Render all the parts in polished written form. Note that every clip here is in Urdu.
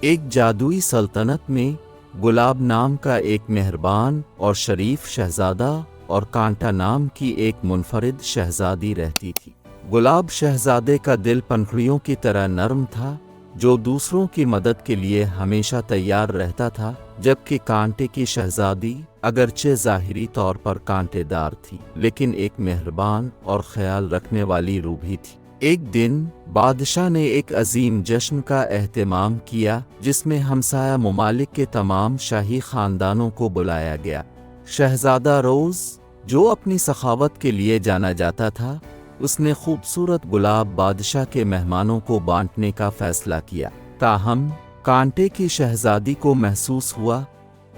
ایک جادوئی سلطنت میں گلاب نام کا ایک مہربان اور شریف شہزادہ اور کانٹا نام کی ایک منفرد شہزادی رہتی تھی۔ گلاب شہزادے کا دل پنکھڑیوں کی طرح نرم تھا، جو دوسروں کی مدد کے لیے ہمیشہ تیار رہتا تھا، جبکہ کانٹے کی شہزادی اگرچہ ظاہری طور پر کانٹے دار تھی، لیکن ایک مہربان اور خیال رکھنے والی روح بھی تھی۔ ایک دن بادشاہ نے ایک عظیم جشن کا اہتمام کیا، جس میں ہمسایہ ممالک کے تمام شاہی خاندانوں کو بلایا گیا۔ شہزادہ روز، جو اپنی سخاوت کے لیے جانا جاتا تھا، اس نے خوبصورت گلاب بادشاہ کے مہمانوں کو بانٹنے کا فیصلہ کیا۔ تاہم کانٹے کی شہزادی کو محسوس ہوا،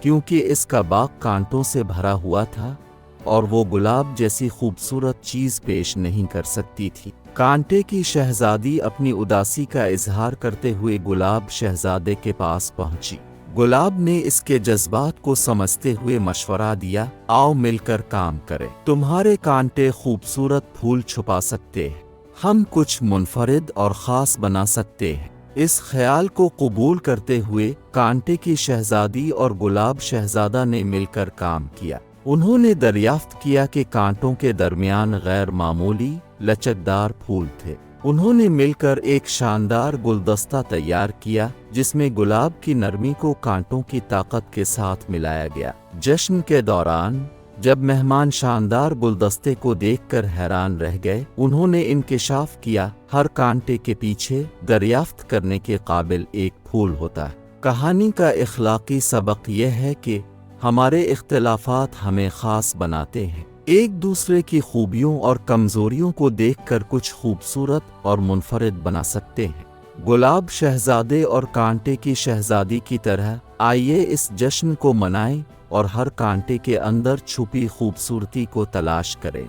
کیونکہ اس کا باغ کانٹوں سے بھرا ہوا تھا اور وہ گلاب جیسی خوبصورت چیز پیش نہیں کر سکتی تھی۔ کانٹے کی شہزادی اپنی اداسی کا اظہار کرتے ہوئے گلاب شہزادے کے پاس پہنچی۔ گلاب نے اس کے جذبات کو سمجھتے ہوئے مشورہ دیا، آؤ مل کر کام کریں۔ تمہارے کانٹے خوبصورت پھول چھپا سکتے ہیں، ہم کچھ منفرد اور خاص بنا سکتے ہیں۔ اس خیال کو قبول کرتے ہوئے کانٹے کی شہزادی اور گلاب شہزادہ نے مل کر کام کیا۔ انہوں نے دریافت کیا کہ کانٹوں کے درمیان غیر معمولی لچکدار پھول تھے۔ انہوں نے مل کر ایک شاندار گلدستہ تیار کیا، جس میں گلاب کی نرمی کو کانٹوں کی طاقت کے ساتھ ملایا گیا۔ جشن کے دوران جب مہمان شاندار گلدستے کو دیکھ کر حیران رہ گئے، انہوں نے انکشاف کیا، ہر کانٹے کے پیچھے دریافت کرنے کے قابل ایک پھول ہوتا ہے۔ کہانی کا اخلاقی سبق یہ ہے کہ ہمارے اختلافات ہمیں خاص بناتے ہیں۔ ایک دوسرے کی خوبیوں اور کمزوریوں کو دیکھ کر کچھ خوبصورت اور منفرد بنا سکتے ہیں۔ گلاب شہزادے اور کانٹے کی شہزادی کی طرح آئیے اس جشن کو منائیں اور ہر کانٹے کے اندر چھپی خوبصورتی کو تلاش کریں۔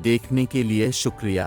دیکھنے کے لیے شکریہ۔